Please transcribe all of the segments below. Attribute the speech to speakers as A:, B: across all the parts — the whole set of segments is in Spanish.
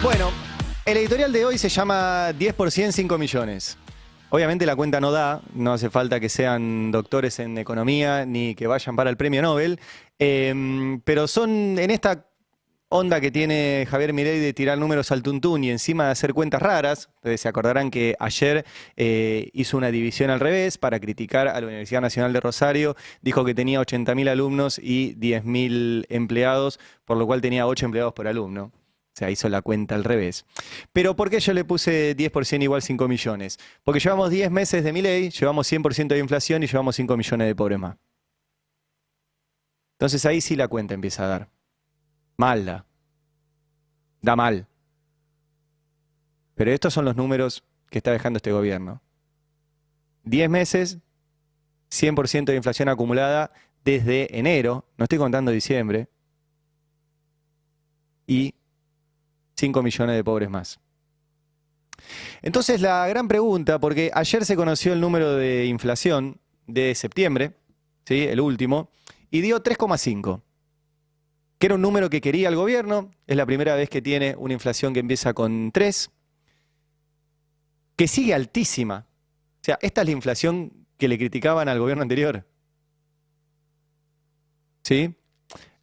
A: Bueno, el editorial de hoy se llama 10%, 5 millones. Obviamente la cuenta no da, no hace falta que sean doctores en economía ni que vayan para el premio Nobel, pero son en esta onda que tiene Javier Milei de tirar números al tuntún y encima de hacer cuentas raras. Ustedes se acordarán que ayer hizo una división al revés para criticar a la Universidad Nacional de Rosario. Dijo que tenía 80.000 alumnos y 10.000 empleados, por lo cual tenía 8 empleados por alumno. O sea, hizo la cuenta al revés. Pero ¿por qué yo le puse 10% igual 5 millones? Porque llevamos 10 meses de Milei, llevamos 100% de inflación y llevamos 5 millones de pobres más. Entonces ahí sí la cuenta empieza a dar. Mal da. Da mal. Pero estos son los números que está dejando este gobierno. 10 meses, 100% de inflación acumulada desde enero, no estoy contando diciembre, y 5 millones de pobres más. Entonces la gran pregunta, porque ayer se conoció el número de inflación de septiembre, ¿sí? El último, y dio 3,5, que era un número que quería el gobierno. Es la primera vez que tiene una inflación que empieza con 3, que sigue altísima. O sea, esta es la inflación que le criticaban al gobierno anterior. ¿Sí?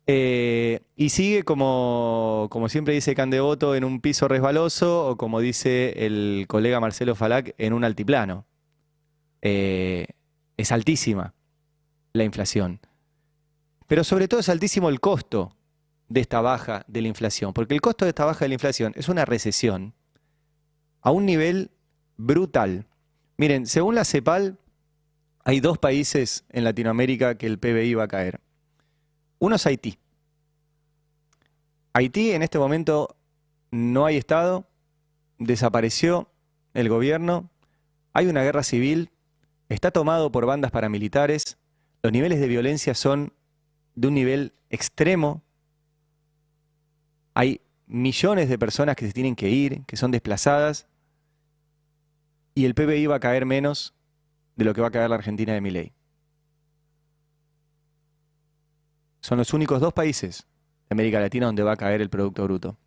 A: Y sigue como siempre dice Candevoto, en un piso resbaloso, o como dice el colega Marcelo Falac, en un altiplano. Es altísima la inflación. Pero sobre todo es altísimo el costo de esta baja de la inflación, porque el costo de esta baja de la inflación es una recesión a un nivel brutal. Miren, según la CEPAL, hay 2 países en Latinoamérica que el PBI va a caer. Uno es Haití. Haití en este momento no hay Estado, desapareció el gobierno, hay una guerra civil, está tomado por bandas paramilitares, los niveles de violencia son de un nivel extremo, hay millones de personas que se tienen que ir, que son desplazadas, y el PBI va a caer menos de lo que va a caer la Argentina de Milei. Son los únicos 2 países de América Latina donde va a caer el Producto Bruto.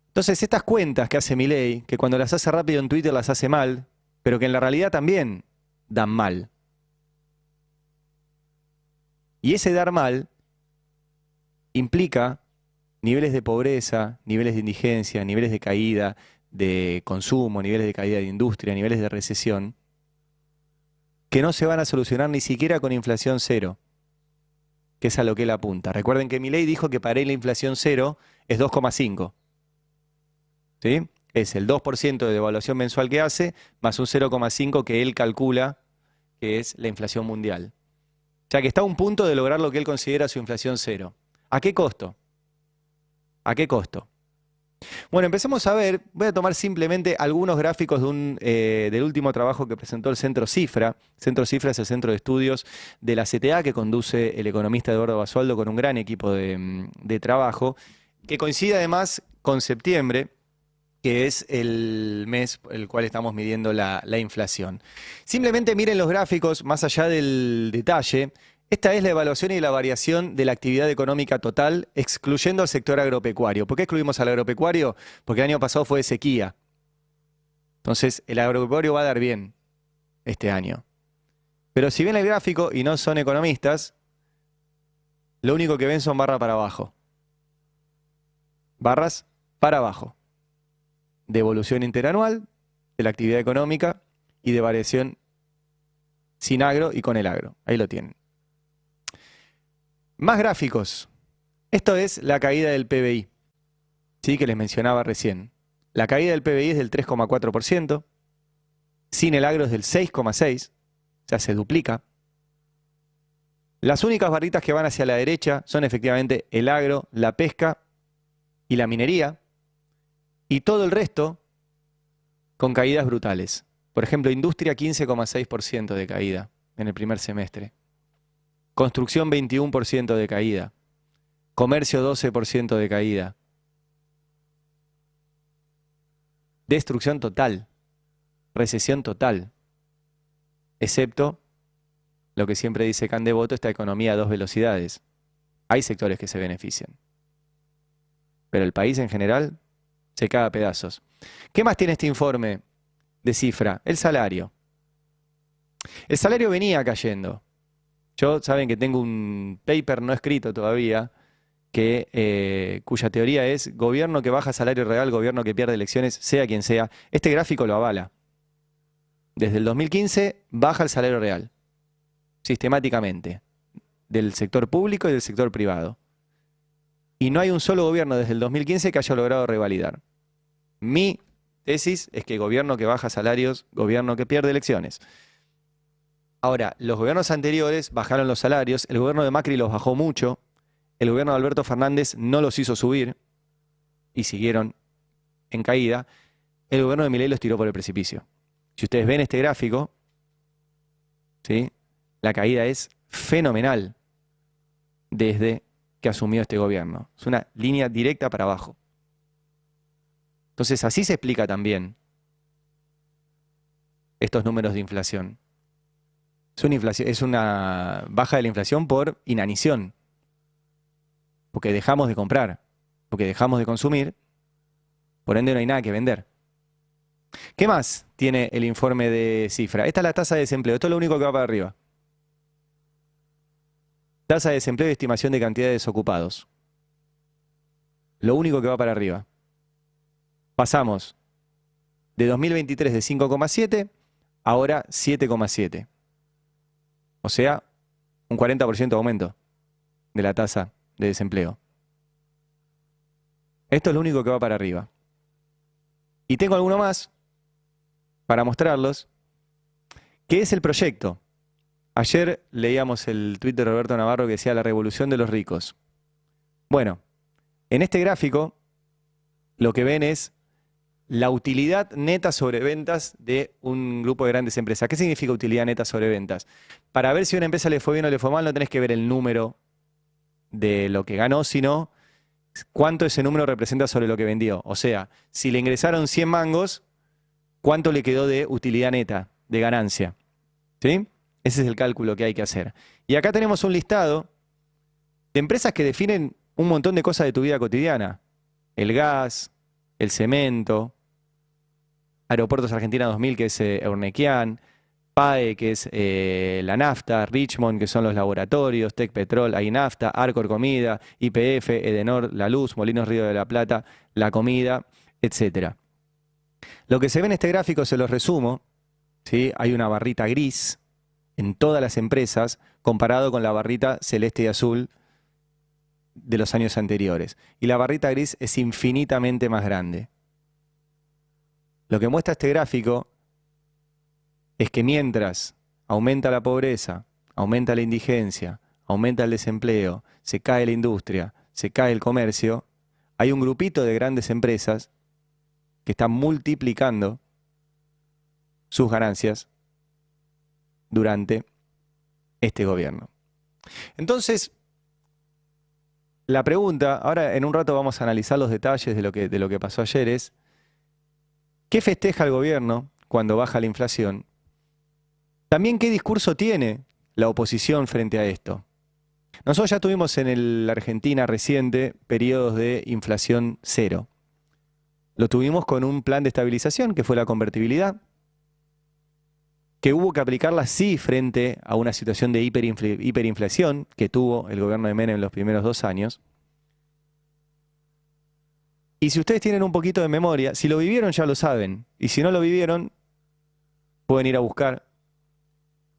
A: Entonces, estas cuentas que hace Milei, que cuando las hace rápido en Twitter las hace mal, pero que en la realidad también dan mal. Y ese dar mal implica niveles de pobreza, niveles de indigencia, niveles de caída de consumo, niveles de caída de industria, niveles de recesión, que no se van a solucionar ni siquiera con inflación cero, que es a lo que él apunta. Recuerden que Milei dijo que para él la inflación cero es 2,5. ¿Sí? Es el 2% de devaluación mensual que hace, más un 0,5 que él calcula que es la inflación mundial. O sea que está a un punto de lograr lo que él considera su inflación cero. ¿A qué costo? ¿A qué costo? Bueno, empecemos a ver, voy a tomar simplemente algunos gráficos del último trabajo que presentó el Centro Cifra. Centro Cifra es el centro de estudios de la CTA que conduce el economista Eduardo Basualdo con un gran equipo de trabajo, que coincide además con septiembre, que es el mes el cual estamos midiendo la inflación. Simplemente miren los gráficos, más allá del detalle. Esta es la evaluación y la variación de la actividad económica total, excluyendo al sector agropecuario. ¿Por qué excluimos al agropecuario? Porque el año pasado fue de sequía. Entonces, el agropecuario va a dar bien este año. Pero si ven el gráfico y no son economistas, lo único que ven son barras para abajo. Barras para abajo. De evolución interanual, de la actividad económica y de variación sin agro y con el agro. Ahí lo tienen. Más gráficos. Esto es la caída del PBI, ¿sí? Que les mencionaba recién. La caída del PBI es del 3,4%, sin el agro es del 6,6%, o sea, se duplica. Las únicas barritas que van hacia la derecha son efectivamente el agro, la pesca y la minería, y todo el resto con caídas brutales. Por ejemplo, industria 15,6% de caída en el primer semestre. Construcción 21% de caída. Comercio 12% de caída. Destrucción total. Recesión total. Excepto lo que siempre dice Candevoto, esta economía a 2 velocidades. Hay sectores que se benefician. pero el país en general se cae a pedazos. ¿Qué más tiene este informe de cifra? El salario. El salario venía cayendo. Yo, saben que tengo un paper no escrito todavía, cuya teoría es gobierno que baja salario real, gobierno que pierde elecciones, sea quien sea. Este gráfico lo avala. Desde el 2015 baja el salario real, sistemáticamente, del sector público y del sector privado. Y no hay un solo gobierno desde el 2015 que haya logrado revalidar. Mi tesis es que gobierno que baja salarios, gobierno que pierde elecciones. Ahora, los gobiernos anteriores bajaron los salarios, el gobierno de Macri los bajó mucho, el gobierno de Alberto Fernández no los hizo subir y siguieron en caída, el gobierno de Milei los tiró por el precipicio. Si ustedes ven este gráfico, ¿sí?, la caída es fenomenal desde que asumió este gobierno. Es una línea directa para abajo. Entonces, así se explica también estos números de inflación. Es una baja de la inflación por inanición, porque dejamos de comprar, porque dejamos de consumir, por ende no hay nada que vender. ¿Qué más tiene el informe de cifra? Esta es la tasa de desempleo, esto es lo único que va para arriba. Tasa de desempleo y estimación de cantidad de desocupados. Lo único que va para arriba. Pasamos de 2023 de 5,7, ahora 7,7. O sea, un 40% de aumento de la tasa de desempleo. Esto es lo único que va para arriba. Y tengo alguno más para mostrarlos, que es el proyecto. Ayer leíamos el tuit de Roberto Navarro que decía la revolución de los ricos. Bueno, en este gráfico lo que ven es la utilidad neta sobre ventas de un grupo de grandes empresas. ¿Qué significa utilidad neta sobre ventas? Para ver si a una empresa le fue bien o le fue mal, no tenés que ver el número de lo que ganó, sino cuánto ese número representa sobre lo que vendió. O sea, si le ingresaron 100 mangos, ¿cuánto le quedó de utilidad neta, de ganancia? ¿Sí? Ese es el cálculo que hay que hacer. Y acá tenemos un listado de empresas que definen un montón de cosas de tu vida cotidiana. El gas, el cemento, Aeropuertos Argentina 2000, que es Eurnequian, PAE, que es la nafta, Richmond, que son los laboratorios, Tecpetrol, Ainafta, Arcor Comida, YPF, Edenor, La Luz, Molinos Río de la Plata, La Comida, etc. Lo que se ve en este gráfico se los resumo, ¿sí? Hay una barrita gris en todas las empresas comparado con la barrita celeste y azul de los años anteriores. Y la barrita gris es infinitamente más grande. Lo que muestra este gráfico es que mientras aumenta la pobreza, aumenta la indigencia, aumenta el desempleo, se cae la industria, se cae el comercio, hay un grupito de grandes empresas que están multiplicando sus ganancias durante este gobierno. Entonces, la pregunta, ahora en un rato vamos a analizar los detalles de lo que pasó ayer, es ¿qué festeja el gobierno cuando baja la inflación? También qué discurso tiene la oposición frente a esto. Nosotros ya tuvimos en la Argentina reciente periodos de inflación cero. Lo tuvimos con un plan de estabilización que fue la convertibilidad, que hubo que aplicarla sí frente a una situación de hiperinflación que tuvo el gobierno de Menem en los primeros 2 años. Y si ustedes tienen un poquito de memoria, si lo vivieron ya lo saben, y si no lo vivieron, pueden ir a buscar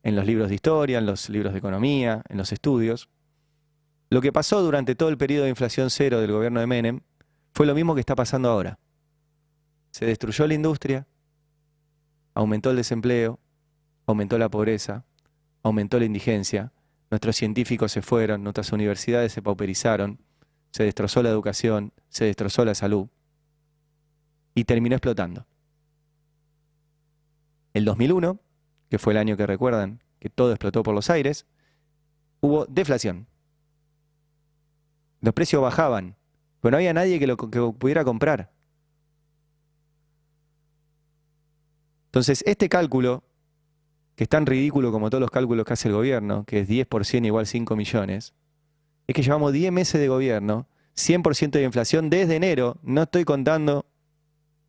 A: en los libros de historia, en los libros de economía, en los estudios. Lo que pasó durante todo el periodo de inflación cero del gobierno de Menem fue lo mismo que está pasando ahora. Se destruyó la industria, aumentó el desempleo, aumentó la pobreza, aumentó la indigencia, nuestros científicos se fueron, nuestras universidades se pauperizaron, se destrozó la educación, se destrozó la salud y terminó explotando. El 2001, que fue el año que recuerdan, que todo explotó por los aires, hubo deflación. Los precios bajaban, pero no había nadie que lo pudiera comprar. Entonces, este cálculo, que es tan ridículo como todos los cálculos que hace el gobierno, que es 10% igual 5 millones, es que llevamos 10 meses de gobierno 100% de inflación desde enero. No estoy contando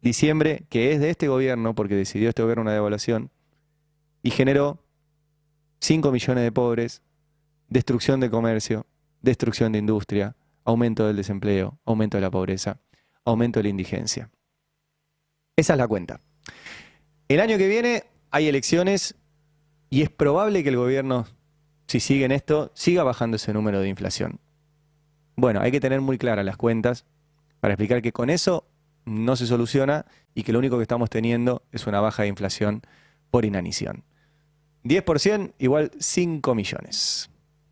A: diciembre, que es de este gobierno, porque decidió este gobierno una devaluación, y generó 5 millones de pobres, destrucción de comercio, destrucción de industria, aumento del desempleo, aumento de la pobreza, aumento de la indigencia. Esa es la cuenta. El año que viene hay elecciones y es probable que el gobierno, si sigue en esto, siga bajando ese número de inflación. Bueno, hay que tener muy claras las cuentas para explicar que con eso no se soluciona y que lo único que estamos teniendo es una baja de inflación por inanición. 10% igual 5 millones.